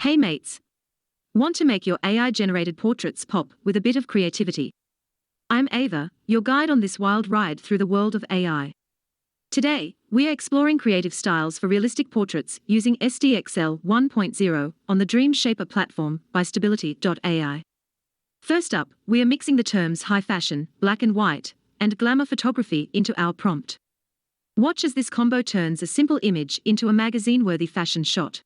Hey mates! Want to make your AI-generated portraits pop with a bit of creativity? I'm Ava, your guide on this wild ride through the world of AI. Today, we are exploring creative styles for realistic portraits using SDXL 1.0 on the Dream Shaper platform by Stability.AI. First up, we are mixing the terms high fashion, black and white, and glamour photography into our prompt. Watch as this combo turns a simple image into a magazine-worthy fashion shot.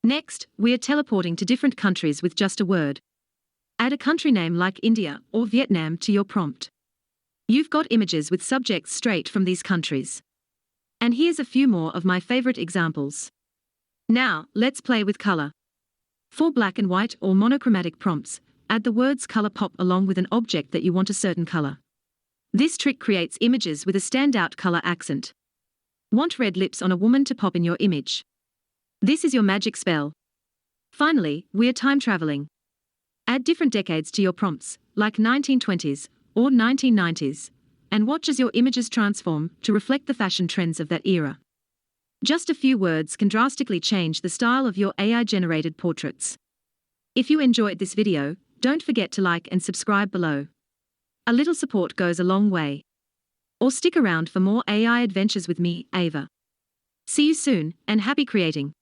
Next, we are teleporting to different countries with just a word. Add a country name like India or Vietnam to your prompt. You've got images with subjects straight from these countries. And here's a few more of my favorite examples. Now, let's play with color. For black and white or monochromatic prompts, add the words color pop along with an object that you want a certain color. This trick creates images with a standout color accent. Want red lips on a woman to pop in your image? This is your magic spell. Finally, we are time traveling. Add different decades to your prompts, like 1920s or 1990s, and watch as your images transform to reflect the fashion trends of that era. Just a few words can drastically change the style of your AI-generated portraits. If you enjoyed this video, don't forget to like and subscribe below. A little support goes a long way. Or stick around for more AI adventures with me, Ava. See you soon, and happy creating!